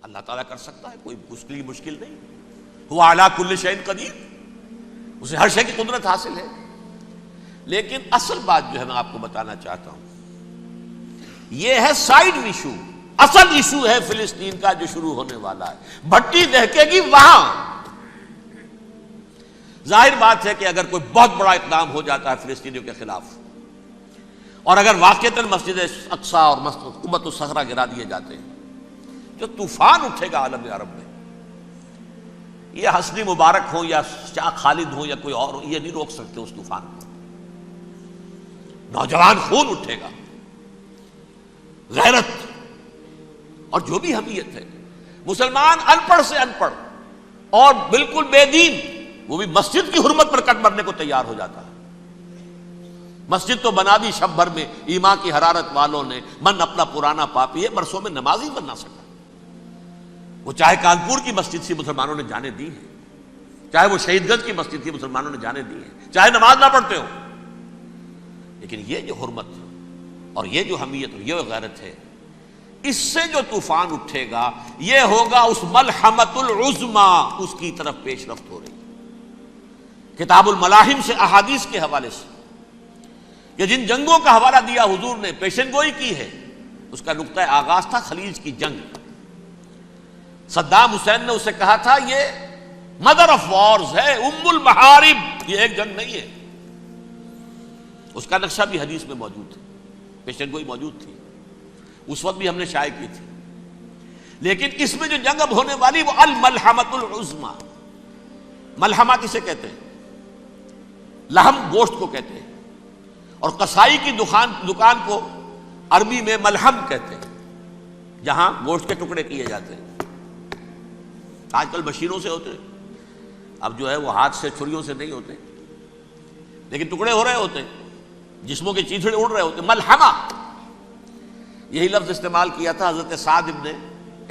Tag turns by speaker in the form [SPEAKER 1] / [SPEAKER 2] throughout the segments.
[SPEAKER 1] اللہ تعالیٰ کر سکتا ہے، کوئی اس کے لیے مشکل نہیں. وہ اعلیٰ کل شیء قدیر، اسے ہر شے کی قدرت حاصل ہے. لیکن اصل بات جو ہے میں آپ کو بتانا چاہتا ہوں، یہ ہے سائیڈ ایشو. اصل ایشو ہے فلسطین کا جو شروع ہونے والا ہے. بھٹی دہکے گی وہاں. ظاہر بات ہے کہ اگر کوئی بہت بڑا اقدام ہو جاتا ہے فلسطینیوں کے خلاف، اور اگر واقعتاً مسجد اقصیٰ اور قبۃ الصخرہ گرا دیے جاتے ہیں، جو طوفان اٹھے گا عالم عرب میں، یہ حسنی مبارک ہوں یا شاہ خالد ہوں یا کوئی اور ہو، یہ نہیں روک سکتے اس طوفان کو. نوجوان خون اٹھے گا، غیرت اور جو بھی حمیت ہے. مسلمان ان پڑھ سے ان پڑھ اور بالکل بے دین، وہ بھی مسجد کی حرمت پر کٹ مرنے کو تیار ہو جاتا ہے. مسجد تو بنا دی شب بھر میں ایمان کی حرارت والوں نے، من اپنا پرانا پاپی ہے، برسوں میں نماز ہی بن نہ سکا. وہ چاہے کانپور کی مسجد سے مسلمانوں نے جانے دی ہے، چاہے وہ شہید گنج کی مسجد تھی مسلمانوں نے جانے دی ہے، چاہے نماز نہ پڑھتے ہو. لیکن یہ جو حرمت اور یہ جو حمیت اور یہ غیرت ہے، اس سے جو طوفان اٹھے گا یہ ہوگا اس ملحمۃ العظما، اس کی طرف پیش رفت ہو رہی. کتاب الملاحم سے احادیث کے حوالے سے کہ جن جنگوں کا حوالہ دیا حضور نے، پیشن گوئی کی ہے، اس کا نقطہ آغاز تھا خلیج کی جنگ. صدام حسین نے اسے کہا تھا یہ مدر آف وارز ہے، ام المحارب، یہ ایک جنگ نہیں ہے. اس کا نقشہ بھی حدیث میں موجود ہے، پیشن گوئی موجود تھی، اس وقت بھی ہم نے شائع کی تھی. لیکن اس میں جو جنگ اب ہونے والی وہ الملحمۃ العظما. ملحمہ کسے کہتے ہیں؟ لحم گوشت کو کہتے ہیں، اور قصائی کی دکان کو عربی میں ملحم کہتے ہیں، جہاں گوشت کے ٹکڑے کیے جاتے ہیں. آج کل مشینوں سے ہوتے ہیں، اب جو ہے وہ ہاتھ سے چھریوں سے نہیں ہوتے، لیکن ٹکڑے ہو رہے ہوتے ہیں، جسموں کے چیتھڑے اڑ رہے ہوتے ہیں. ملحمہ، یہی لفظ استعمال کیا تھا حضرت سعد ابن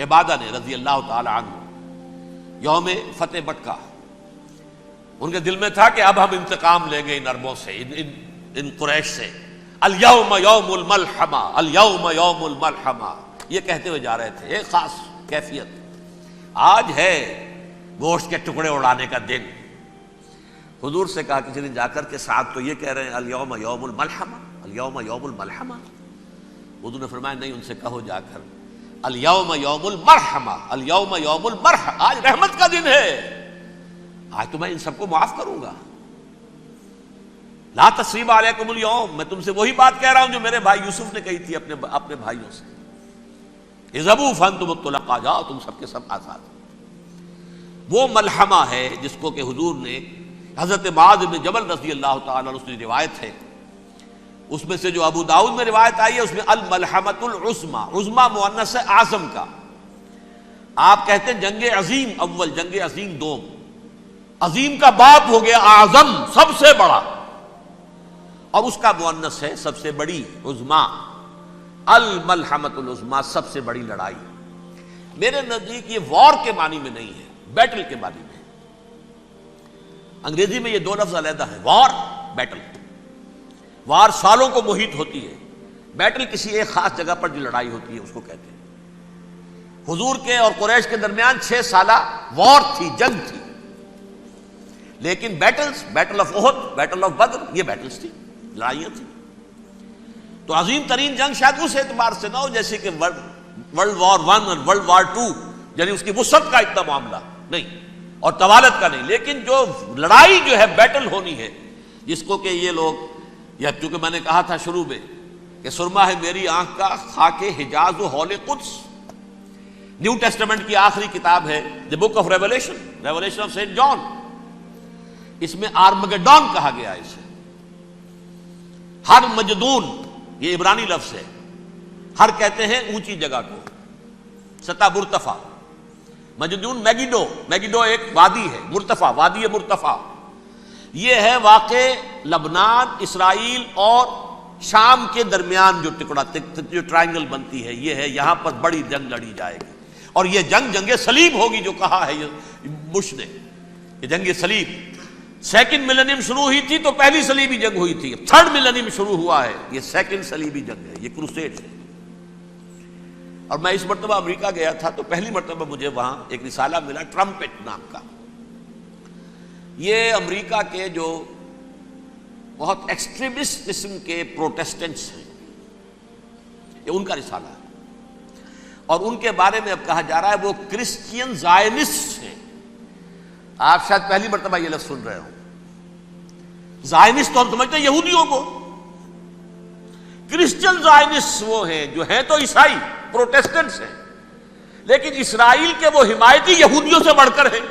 [SPEAKER 1] عبادہ نے رضی اللہ تعالی عنہ یوم فتح مکہ. ان کے دل میں تھا کہ اب ہم انتقام لیں گے ان عربوں سے، ان قریش سے. الیوم یوم الملحمہ، الیوم یوم الملحمہ، یہ کہتے ہوئے جا رہے تھے. ایک خاص کیفیت، آج ہے گوشت کے ٹکڑے اڑانے کا دن. حضور سے کہا کسی نے جا کر کے ساتھ تو یہ کہہ رہے ہیں الیوم یوم الملحمہ، الیوم یوم الملحمہ. حضور نے فرمایا نہیں، ان سے کہو جا کر الیوم یوم المرحمہ، الیوم یوم المرحمہ، آج رحمت کا دن ہے، آج تو میں ان سب کو معاف کروں گا. لا تثریب علیکم اليوم، میں تم سے وہی بات کہہ رہا ہوں جو میرے بھائی یوسف نے کہی تھی اپنے بھائیوں سے، اذهبوا فانتم الطلقاء، جاؤ تم سب کے سب آزاد. وہ ملحمہ ہے جس کو کہ حضور نے حضرت معاذ بن جبل رضی اللہ تعالیٰ عنہ سے روایت ہے، اس میں سے جو ابو داؤد میں روایت آئی ہے اس میں الملحمۃ العظما، عظما مؤنث ہے اعظم کا. آپ کہتے ہیں جنگ عظیم اول، جنگ عظیم دوم. عظیم کا باپ ہو گیا اعظم، سب سے بڑا، اور اس کا مؤنث ہے سب سے بڑی، عظما. الملحمۃ العظما، سب سے بڑی لڑائی. میرے نزدیک یہ وار کے معنی میں نہیں ہے، بیٹل کے معنی میں. انگریزی میں یہ دو لفظ علیحدہ ہیں، وار، بیٹل. وار سالوں کو محیط ہوتی ہے، بیٹل کسی ایک خاص جگہ پر جو لڑائی ہوتی ہے اس کو کہتے ہیں. حضور کے اور قریش کے درمیان 6 سالہ وار تھی، جنگ تھی. لیکن battles, battle of Uhud, battle of Badr, یہ بیٹلز تھی، لڑائیاں تھیں. تو عظیم ترین جنگ شاید اس اعتبار سے نہ ہو جیسے کہ ورلڈ وار 1 اور ورلڈ وار 2، یعنی اس کی وسعت کا اتنا معاملہ نہیں اور طوالت کا نہیں. لیکن جو لڑائی جو ہے بیٹل ہونی ہے، جس کو کہ یہ لوگ، یا چونکہ میں نے کہا تھا شروع میں کہ سرما ہے میری آنکھ کا خاک حجاز و حول قدس، نیو ٹیسٹمنٹ کی آخری کتاب ہے the book of Revelation, Revelation of Saint John. اس میں آرمگڈون کہا گیا ہے اسے. ہر مجدون، یہ عبرانی لفظ ہے، ہر کہتے ہیں اونچی جگہ کو، سطح مرتفع. مجدون میگیڈو، میگیڈو ایک وادی ہے، مرتفع، وادی مرتفع. یہ ہے واقع لبنان، اسرائیل اور شام کے درمیان جو ٹکڑا، جو ٹرائنگل بنتی ہے، یہ ہے، یہاں پر بڑی جنگ لڑی جائے گی. اور یہ جنگ جنگ صلیب ہوگی، جو کہا ہے بش نے، یہ جنگ صلیب. سیکنڈ ملینیم شروع ہوئی تھی تو پہلی صلیبی جنگ ہوئی تھی، 3rd ملینیم شروع ہوا ہے، یہ 2nd صلیبی جنگ ہے، یہ کروسیڈ ہے. اور میں اس مرتبہ امریکہ گیا تھا تو پہلی مرتبہ مجھے وہاں ایک رسالہ ملا ٹرمپٹ نام کا. یہ امریکہ کے جو بہت ایکسٹریمسٹ قسم کے پروٹیسٹنٹس ہیں، یہ ان کا رسالہ ہے، اور ان کے بارے میں اب کہا جا رہا ہے وہ کرسچین زائنسٹ ہیں. آپ شاید پہلی مرتبہ یہ لفظ سن رہے ہو. زائنسٹ تو ہم سمجھتے ہیں یہودیوں کو، کرسچین زائنسٹ وہ ہیں جو ہیں تو عیسائی پروٹیسٹنٹس ہیں، لیکن اسرائیل کے وہ حمایتی یہودیوں سے بڑھ کر ہیں.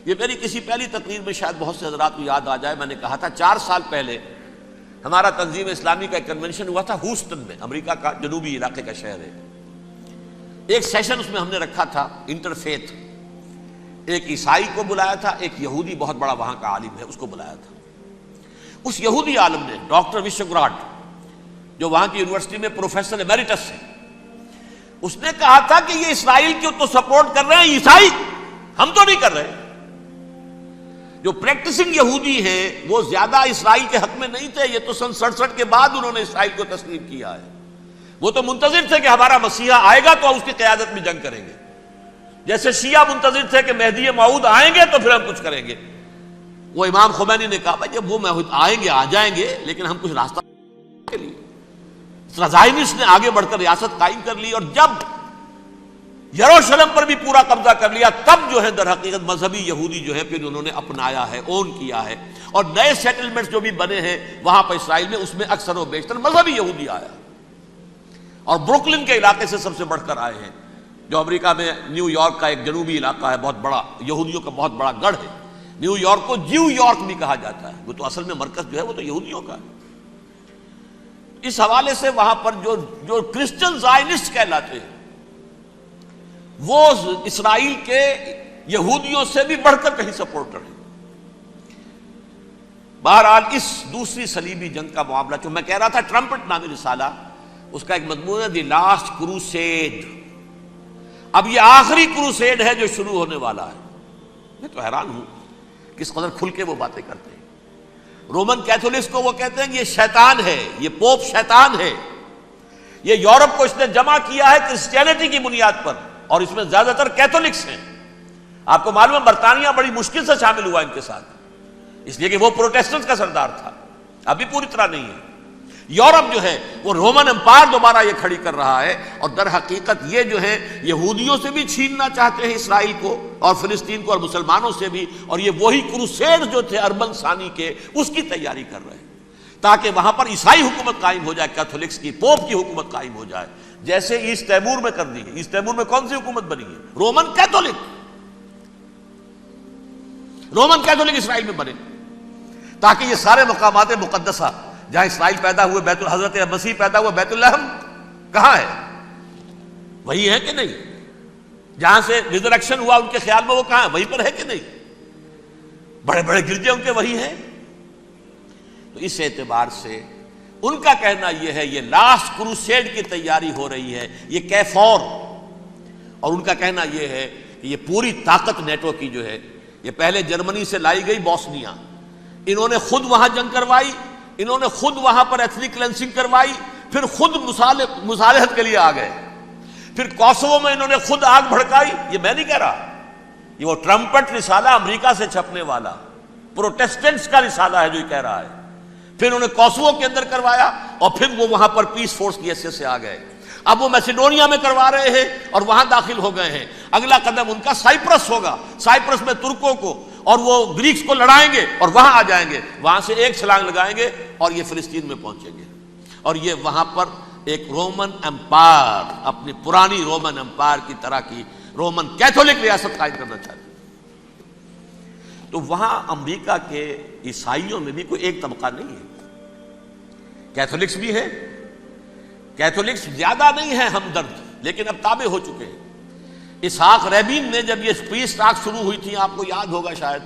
[SPEAKER 1] یہ میری کسی پہلی تقریر میں شاید بہت سے حضرات کو یاد آ جائے، میں نے کہا تھا 4 سال پہلے ہمارا تنظیم اسلامی کا ایک کنونشن ہوا تھا ہیوسٹن میں، امریکہ کا جنوبی علاقے کا شہر ہے. ایک سیشن اس میں ہم نے رکھا تھا انٹرفیتھ، ایک عیسائی کو بلایا تھا، ایک یہودی بہت بڑا وہاں کا عالم ہے اس کو بلایا تھا. اس یہودی عالم نے ڈاکٹر وشوگراڈ، جو وہاں کی یونیورسٹی میں پروفیسر ایمیریٹس ہے، اس نے کہا تھا کہ یہ اسرائیل کو تو سپورٹ کر رہے ہیں عیسائی، ہم تو نہیں کر رہے. جو پریکٹسنگ یہودی ہیں وہ زیادہ اسرائیل کے حق میں نہیں تھے، یہ تو سن 67 کے بعد انہوں نے اسرائیل کو تسلیم کیا ہے. وہ تو منتظر تھے کہ ہمارا مسیحا آئے گا تو اس کی قیادت میں جنگ کریں گے، جیسے شیعہ منتظر تھے کہ مہدی موعود آئیں گے تو پھر ہم کچھ کریں گے. وہ امام خمینی نے کہا بھائی جب وہ آئیں گے آ جائیں گے، لیکن ہم کچھ راستہ کے لیے. زائنسٹ نے آگے بڑھ کر ریاست قائم کر لی، اور جب یروشلم پر بھی پورا قبضہ کر لیا تب جو ہے در حقیقت مذہبی یہودی جو ہے پھر انہوں نے اپنایا ہے، اون کیا ہے، اور نئے سیٹلمنٹس جو بھی بنے ہیں وہاں پر اسرائیل میں، اس میں اکثر و بیشتر مذہبی یہودی آیا، اور بروکلن کے علاقے سے سب سے بڑھ کر آئے ہیں، جو امریکہ میں نیو یارک کا ایک جنوبی علاقہ ہے، بہت بڑا یہودیوں کا بہت بڑا گڑھ ہے. نیو یارک کو جیو یارک بھی کہا جاتا ہے، وہ تو اصل میں مرکز جو ہے وہ تو یہودیوں کا ہے. اس حوالے سے وہاں پر جو کرسچن زائنسٹ کہلاتے ہیں وہ اسرائیل کے یہودیوں سے بھی بڑھ کر کہیں سپورٹر ہیں. بہرحال اس دوسری صلیبی جنگ کا معاملہ جو میں کہہ رہا تھا، ٹرمپٹ نامی رسالہ، اس کا ایک مضمون ہے دی لاسٹ کروسیڈ. اب یہ آخری کروسیڈ ہے جو شروع ہونے والا ہے. میں تو حیران ہوں کس قدر کھل کے وہ باتیں کرتے ہیں. رومن کیتھولکس کو وہ کہتے ہیں کہ یہ شیطان ہے، یہ پوپ شیطان ہے، یہ یورپ کو اس نے جمع کیا ہے کرسچینٹی کی بنیاد پر، اور اس میں زیادہ تر کیتھولکس ہیں. آپ کو معلوم ہے برطانیہ بڑی مشکل سے شامل ہوا ان کے ساتھ، اس لیے کہ وہ پروٹیسٹنٹ کا سردار تھا، ابھی پوری طرح نہیں ہے. یورپ جو ہے وہ رومن امپائر دوبارہ یہ کھڑی کر رہا ہے، اور در حقیقت یہ جو ہے یہودیوں سے بھی چھیننا چاہتے ہیں اسرائیل کو اور فلسطین کو، اور مسلمانوں سے بھی، اور یہ وہی کروسیڈ جو تھے اربن ثانی کے اس کی تیاری کر رہے ہیں تاکہ وہاں پر عیسائی حکومت قائم ہو جائے، کیتھولکس کی پوپ کی حکومت قائم ہو جائے، جیسے ایسٹ تیمور میں کر دی ہے. ایسٹ تیمور میں کون سی حکومت بنی ہے؟ رومن کیتھولک اسرائیل میں بنے، تاکہ یہ سارے مقامات مقدسہ جہاں اسرائیل پیدا ہوئے، بیت حضرت مسیح پیدا ہوا، بیت الحم کہاں ہے؟ وہی ہے کہ نہیں؟ جہاں سے ریزریکشن ہوا ان کے خیال میں وہ کہاں ہے؟ وہیں پر ہے کہ نہیں؟ بڑے بڑے گرجے ان کے وہی ہیں. تو اس اعتبار سے ان کا کہنا یہ ہے یہ لاسٹ کروسیڈ کی تیاری ہو رہی ہے، یہ کیفور. اور ان کا کہنا یہ ہے کہ یہ پوری طاقت نیٹو کی جو ہے، یہ پہلے جرمنی سے لائی گئی بوسنیا، انہوں نے خود وہاں جنگ کروائی، انہوں نے خود وہاں پر ایتھنک کلینسنگ کروائی، پھر خود مصالحت کے لیے آ گئے، پھر کوسوو میں انہوں نے خود آگ بھڑکائی. یہ میں نہیں کہہ رہا، یہ وہ ٹرمپٹ رسالہ امریکہ سے چھپنے والا پروٹیسٹنٹس کا رسالہ ہے جو یہ کہہ رہا ہے. پھر انہوں نے کوسوو کے اندر کروایا، اور پھر وہ وہاں پر پیس فورس کی حیثیت سے آ گئے. اب وہ میسیڈونیا میں کروا رہے ہیں اور وہاں داخل ہو گئے ہیں. اگلا قدم ان کا سائپرس ہوگا، سائپرس میں ترکوں کو اور وہ گریکس کو لڑائیں گے اور وہاں آ جائیں گے، وہاں سے ایک چھلانگ لگائیں گے اور یہ فلسطین میں پہنچیں گے، اور یہ وہاں پر ایک رومن امپائر، اپنی پرانی رومن امپائر کی طرح کی رومن کیتھولک ریاست قائم کرنا چاہتے ہیں. تو وہاں امریکہ کے عیسائیوں میں بھی کوئی ایک طبقہ نہیں ہے، کیتھولکس بھی ہے، کیتھولکس زیادہ نہیں ہے ہمدرد، لیکن اب تابع ہو چکے ہیں. اسحاق ریبین نے جب یہ پیس ٹاک شروع ہوئی تھی، آپ کو یاد ہوگا شاید،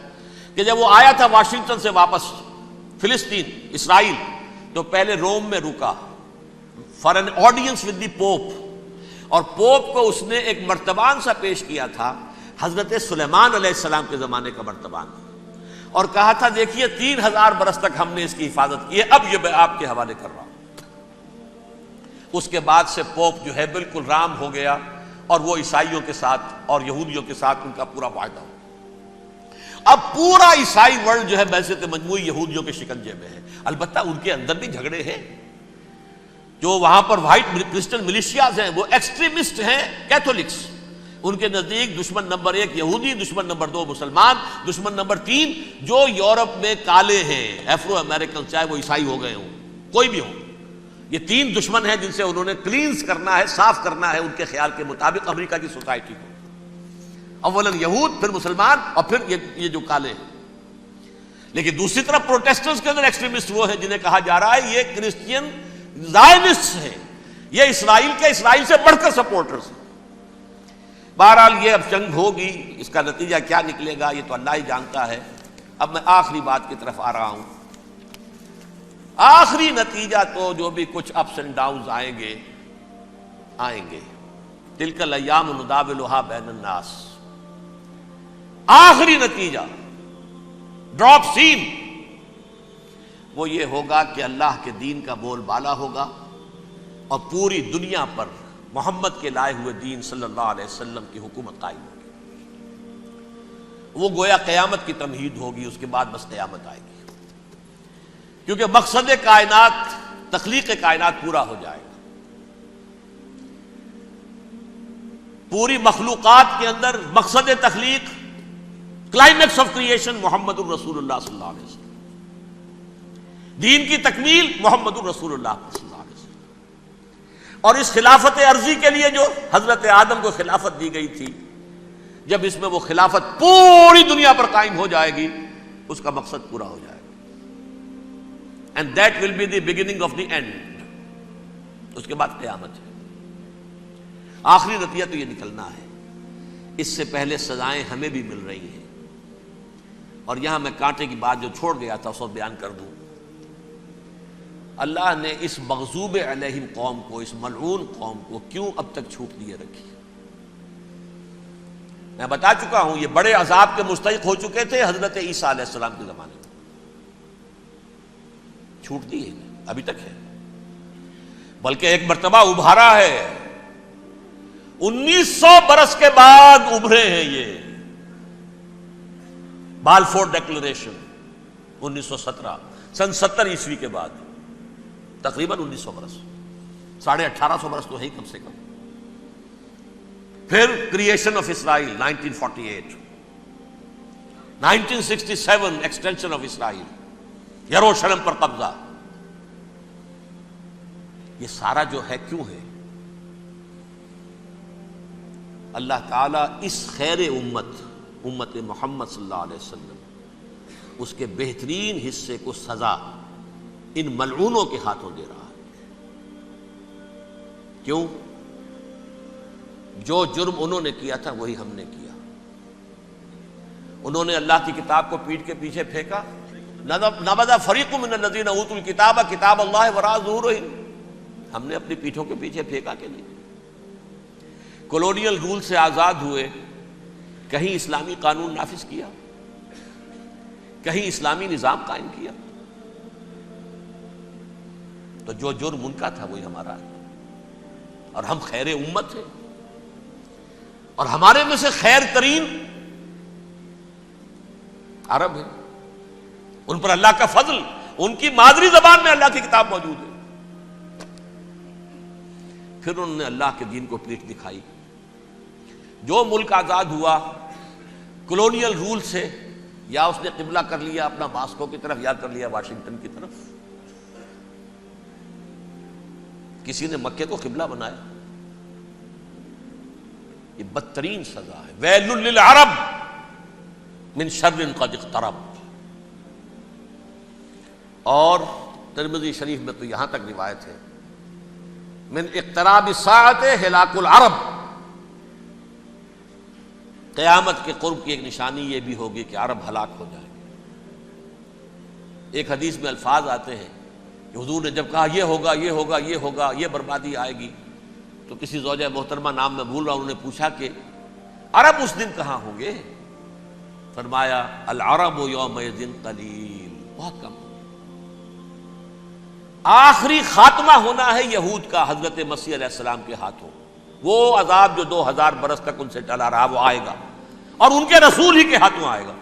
[SPEAKER 1] کہ جب وہ آیا تھا واشنگٹن سے واپس فلسطین اسرائیل، تو پہلے روم میں رکا for an audience with the pope, اور پوپ کو اس نے ایک مرتبان سا پیش کیا تھا، حضرت سلیمان علیہ السلام کے زمانے کا مرتبان، اور کہا تھا دیکھیے 3000 برس تک ہم نے اس کی حفاظت کی ہے، اب یہ میں آپ کے حوالے کر رہا ہوں. اس کے بعد سے پوپ جو ہے بالکل رام ہو گیا اور وہ عیسائیوں کے ساتھ اور یہودیوں کے ساتھ ان کا پورا معاہدہ ہو. اب پورا عیسائی ورلڈ جو ہے بعثت مجموعی یہودیوں کے شکنجے میں ہے. البتہ ان کے اندر بھی جھگڑے ہیں. جو وہاں پر وائٹ کرسچن ملیشیاز ہیں وہ ایکسٹریمسٹ ہیں کیتھولکس. ان کے نزدیک دشمن نمبر 1 یہودی، دشمن نمبر 2 مسلمان، دشمن نمبر 3 جو یورپ میں کالے ہیں، ایفرو امریکن، چاہے وہ عیسائی ہو گئے ہوں کوئی بھی ہوں. یہ 3 دشمن ہیں جن سے انہوں نے کلینز کرنا ہے، صاف کرنا ہے ان کے خیال کے مطابق امریکہ کی سوسائٹی کو. اولاً یہود، پھر مسلمان، اور پھر یہ جو کالے ہیں. لیکن دوسری طرف پروٹیسٹنٹس کے اندر ایکسٹریمسٹ وہ ہیں جنہیں کہا جا رہا ہے یہ کرسچین زائنسٹ ہیں، یہ اسرائیل سے بڑھ کر سپورٹرز ہیں. بہرحال یہ اب جنگ ہوگی، اس کا نتیجہ کیا نکلے گا یہ تو اللہ ہی جانتا ہے. اب میں آخری بات کی طرف آ رہا ہوں. آخری نتیجہ تو جو بھی کچھ اپس اینڈ ڈاؤنز آئیں گے. تلک الایام نداولھا بین الناس. آخری نتیجہ ڈراپ سین وہ یہ ہوگا کہ اللہ کے دین کا بول بالا ہوگا اور پوری دنیا پر محمد کے لائے ہوئے دین صلی اللہ علیہ وسلم کی حکومت قائم ہوگی. وہ گویا قیامت کی تمہید ہوگی، اس کے بعد بس قیامت آئے گی. کیونکہ مقصد کائنات، تخلیق کائنات پورا ہو جائے گا. پوری مخلوقات کے اندر مقصد تخلیق، کلائمیکس آف کریشن محمد الرسول اللہ صلی اللہ علیہ وسلم. دین کی تکمیل محمد الرسول اللہ صلی اللہ علیہ وسلم. اور اس خلافت عرضی کے لیے جو حضرت آدم کو خلافت دی گئی تھی، جب اس میں وہ خلافت پوری دنیا پر قائم ہو جائے گی اس کا مقصد پورا ہو جائے گا. And that will be the beginning of the end. اس کے بعد قیامت ہے. آخری نتیجہ تو یہ نکلنا ہے. اس سے پہلے سزائیں ہمیں بھی مل رہی ہیں. اور یہاں میں کانٹے کی بات جو چھوڑ گیا تھا اس کو بیان کر دوں. اللہ نے اس مغضوب علیہم قوم کو، اس ملعون قوم کو کیوں اب تک چھوٹ دیے رکھی؟ میں بتا چکا ہوں یہ بڑے عذاب کے مستحق ہو چکے تھے حضرت عیسیٰ علیہ السلام کے زمانے میں. چھوٹ دی ہے ابھی تک ہے، بلکہ ایک مرتبہ ابھارا ہے. 1900 برس کے بعد ابھرے ہیں یہ. بالفور ڈیکلریشن 1917، سن 70 عیسوی کے بعد، تقریباً 1900 برس، 1850 برس تو ہے ہی کم سے کم. پھر creation of Israel 1948، 1967 extension of Israel, یروشلم پر قبضہ. یہ سارا جو ہے کیوں ہے؟ اللہ تعالیٰ اس خیر امت محمد صلی اللہ علیہ وسلم، اس کے بہترین حصے کو سزا ان ملعونوں کے ہاتھوں دے رہا ہے. کیوں؟ جو جرم انہوں نے کیا تھا وہی ہم نے کیا. انہوں نے اللہ کی کتاب کو پیٹھ کے پیچھے پھینکا. نبذ فریق من الذین اوتوا الکتاب کتاب اللہ وراء ظہورہم. ہم نے اپنی پیٹھوں کے پیچھے پھینکا کہ نہیں؟ کولونیل رول سے آزاد ہوئے، کہیں اسلامی قانون نافذ کیا، کہیں اسلامی نظام قائم کیا. تو جو جرم ان کا تھا وہی ہمارا ہے. اور ہم خیر امت ہیں، اور ہمارے میں سے خیر ترین عرب ہیں. ان پر اللہ کا فضل، ان کی مادری زبان میں اللہ کی کتاب موجود ہے. پھر انہوں نے اللہ کے دین کو پیٹھ دکھائی. جو ملک آزاد ہوا کولونیل رول سے، یا اس نے قبلہ کر لیا اپنا ماسکو کی طرف یا کر لیا واشنگٹن کی طرف. کسی نے مکے کو قبلہ بنایا. یہ بدترین سزا ہے. ویل للعرب من شر قد اقترب. اور ترمذی شریف میں تو یہاں تک روایت ہے، من اقتراب الساعۃ ہلاک العرب. قیامت کے قرب کی ایک نشانی یہ بھی ہوگی کہ عرب ہلاک ہو جائے گے. ایک حدیث میں الفاظ آتے ہیں کہ حضور نے جب کہا یہ ہوگا یہ ہوگا یہ ہوگا، یہ بربادی آئے گی، تو کسی زوجہ محترمہ نام میں بھول رہا ہوں، انہوں نے پوچھا کہ عرب اس دن کہاں ہوں گے؟ فرمایا العرب یومئذ قلیل، بہت کم. آخری خاتمہ ہونا ہے یہود کا حضرت مسیح علیہ السلام کے ہاتھوں. وہ عذاب جو 2000 برس تک ان سے ٹلا رہا وہ آئے گا، اور ان کے رسول ہی کے ہاتھوں آئے گا.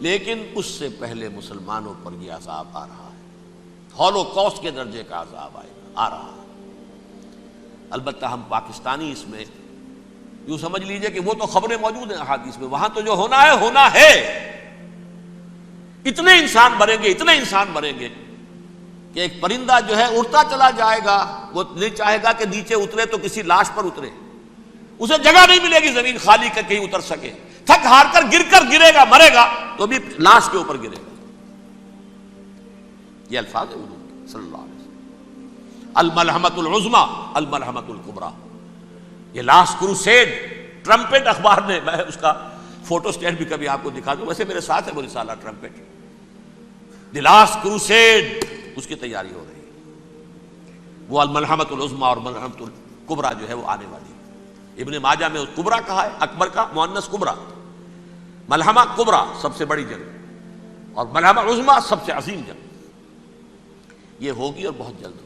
[SPEAKER 1] لیکن اس سے پہلے مسلمانوں پر یہ عذاب آ رہا ہے، ہولوکاسٹ کے درجے کا عذاب آ رہا ہے. البتہ ہم پاکستانی اس میں یوں سمجھ لیجئے کہ وہ تو خبریں موجود ہیں احادیث میں، وہاں تو جو ہونا ہے ہونا ہے. اتنے انسان مریں گے، اتنے انسان مریں گے کہ ایک پرندہ جو ہے اڑتا چلا جائے گا، وہ نہیں چاہے گا کہ نیچے اترے تو کسی لاش پر اترے، اسے جگہ نہیں ملے گی زمین خالی کر کہیں اتر سکے، تھک ہار کر گرے گا، مرے گا تو بھی لاش کے اوپر گرے گا. یہ الفاظ ہیں حضور کے صلی اللہ علیہ وسلم. الملحمۃ العظمی الملحمۃ الکبریٰ. یہ لاسٹ کروسیڈ ٹرمپٹ اخبار نے، میں اس کا فوٹو اسٹیٹ بھی کبھی آپ کو دکھا دوں، ویسے میرے ساتھ ہے وہ رسالہ ٹرمپٹ. دی لاسٹ کروسیڈ اس کی تیاری ہو رہی ہے. وہ الملحمۃ العظمی اور ملحمۃ الکبریٰ جو ہے وہ آنے والی ہے. ابن ماجہ میں کبریٰ کہا ہے، اکبر کا مؤنث کبریٰ. ملحمہ کبریٰ سب سے بڑی جنگ، اور ملحمہ عظمی سب سے عظیم جنگ. یہ ہوگی اور بہت جلد.